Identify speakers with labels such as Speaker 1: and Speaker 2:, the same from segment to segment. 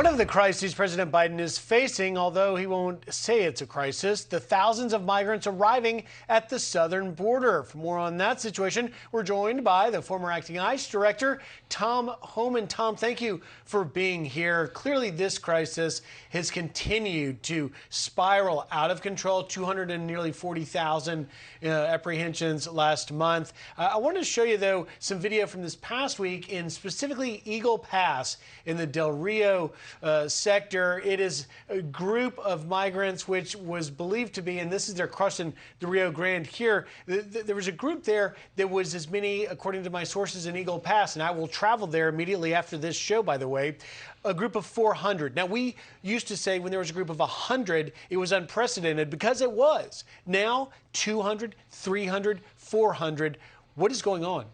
Speaker 1: One of the crises President Biden is facing, although he won't say it's a crisis, the thousands of migrants arriving at the southern border. For more on that situation, we're joined by the former acting ICE Director, Tom Homan. Tom, thank you for being here. Clearly, this crisis has continued to spiral out of control. 200 and nearly 40,000 apprehensions last month. I want to show you, though, some video from this past week in specifically Eagle Pass in the Del Rio sector. It is a group of migrants which was believed to be, and this is their crossing the Rio Grande here. There was a group there that was as many, according to my sources, in Eagle Pass, and I will travel there immediately after this show, by the way, a group of 400. Now, we used to say when there was a group of 100, it was unprecedented because it was. Now, 200, 300, 400. What is going on?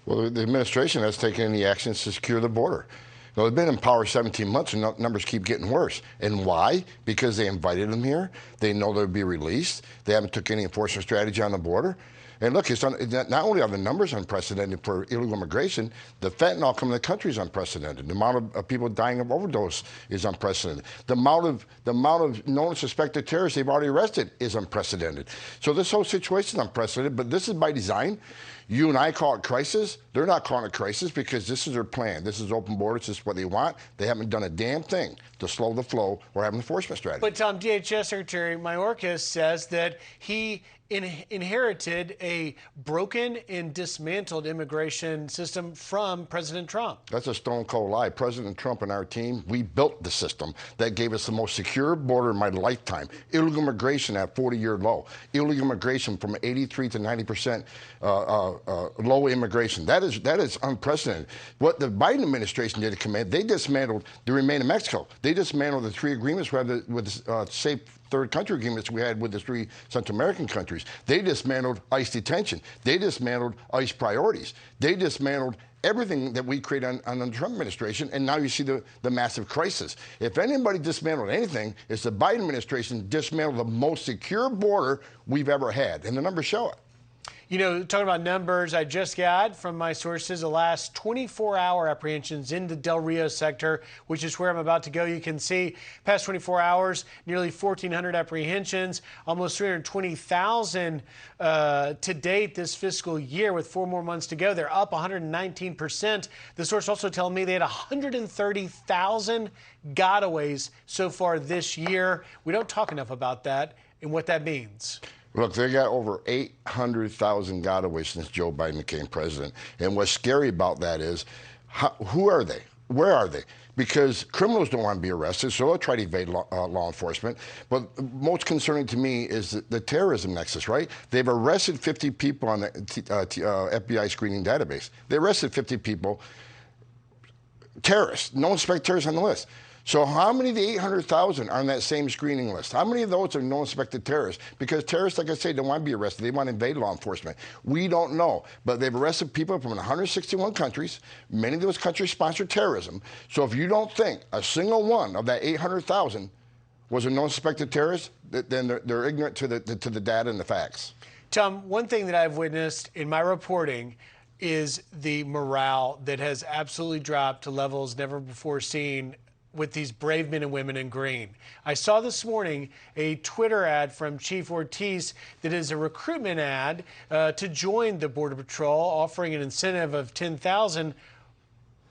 Speaker 2: Well, the administration has taken any actions to secure the border. Now, they've been in power 17 months and numbers keep getting worse. And why? Because they invited them here. They know they'll be released. They haven't took any enforcement strategy on the border. And look, not only are the numbers unprecedented for illegal immigration, the fentanyl coming to the country is unprecedented. The amount of people dying of overdose is unprecedented. The amount of known suspected terrorists they've already arrested is unprecedented. So this whole situation is unprecedented, but this is by design. You and I call it crisis. They're not calling it crisis because this is their plan. This is open borders. This is what they want. They haven't done a damn thing to slow the flow or have an enforcement strategy.
Speaker 1: But Tom, DHS Secretary Mayorkas says that he inherited a broken and dismantled immigration system from President Trump.
Speaker 2: That's a stone cold lie. President Trump and our team, we built the system that gave us the most secure border in my lifetime. Illegal immigration at 40-year low. Illegal immigration from 83 to 90% low immigration. That is unprecedented. What the Biden administration did to command, they dismantled the Remain in Mexico. They dismantled the 3 agreements we had with safe third country agreements we had with the 3 Central American countries. They dismantled ICE detention. They dismantled ICE priorities. They dismantled everything that we created under the Trump administration, and now you see the massive crisis. If anybody dismantled anything, it's the Biden administration dismantled the most secure border we've ever had, and the numbers show it.
Speaker 1: You know, talking about numbers, I just got from my sources the last 24-hour apprehensions in the Del Rio sector, which is where I'm about to go. You can see past 24 hours, nearly 1,400 apprehensions, almost 320,000 to date this fiscal year with 4 more months to go. They're up 119%. The source also telling me they had 130,000 gotaways so far this year. We don't talk enough about that and what that means.
Speaker 2: Look, they got over 800,000 gotaways since Joe Biden became president. And what's scary about that is, who are they? Where are they? Because criminals don't want to be arrested, so they'll try to evade law enforcement. But most concerning to me is the terrorism nexus, right? They've arrested 50 people on the FBI screening database. They arrested 50 people, terrorists, no suspected terrorists on the list. So how many of the 800,000 are on that same screening list? How many of those are known suspected terrorists? Because terrorists, like I say, don't want to be arrested. They want to invade law enforcement. We don't know. But they've arrested people from 161 countries. Many of those countries sponsor terrorism. So if you don't think a single one of that 800,000 was a known suspected terrorist, then they're ignorant to the data and the facts.
Speaker 1: Tom, one thing that I've witnessed in my reporting is the morale that has absolutely dropped to levels never before seen with these brave men and women in green. I saw this morning a Twitter ad from Chief Ortiz that is a recruitment ad to join the Border Patrol, offering an incentive of $10,000.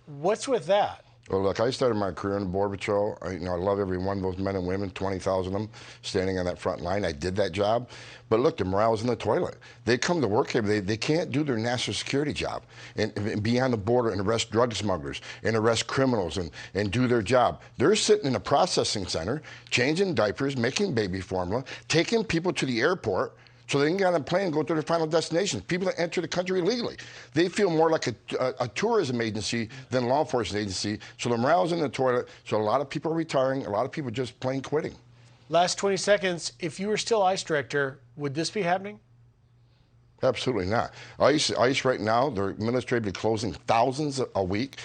Speaker 1: What's with that?
Speaker 2: Well, look, I started my career in the Border Patrol. I love every one of those men and women, 20,000 of them, standing on that front line. I did that job. But look, the morale is in the toilet. They come to work here, they can't do their national security job and be on the border and arrest drug smugglers and arrest criminals and do their job. They're sitting in a processing center, changing diapers, making baby formula, taking people to the airport so they can get on a plane and go to their final destination. People that enter the country illegally. They feel more like a tourism agency than a law enforcement agency. So the morale's in the toilet. So a lot of people are retiring. A lot of people just plain quitting.
Speaker 1: Last 20 seconds. If you were still ICE director, would this be happening?
Speaker 2: Absolutely not. ICE right now, they're administratively closing thousands a week.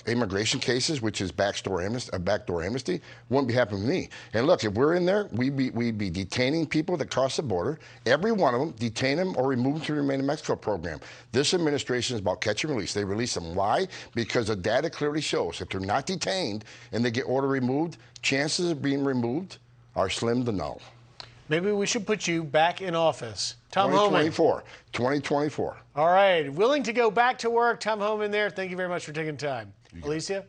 Speaker 2: Immigration cases, which is backdoor amnesty, wouldn't be happening to me. And look, if we're in there, we'd be detaining people that cross the border. Every one of them, detain them or remove them to the Remain in Mexico program. This administration is about catch and release. They release them. Why? Because the data clearly shows if they're not detained and they get order removed, chances of being removed are slim to null.
Speaker 1: Maybe we should put you back in office. Tom Homan.
Speaker 2: 2024.
Speaker 1: All right. Willing to go back to work. Tom Homan there. Thank you very much for taking time. Alicia?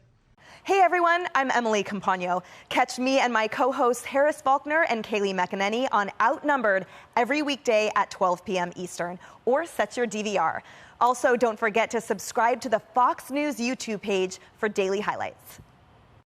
Speaker 3: Hey everyone, I'm Emily Campagno. Catch me and my co-hosts Harris Faulkner and Kaylee McEnany on Outnumbered every weekday at 12 p.m. Eastern, or set your DVR. Also, don't forget to subscribe to the Fox News YouTube page for daily highlights.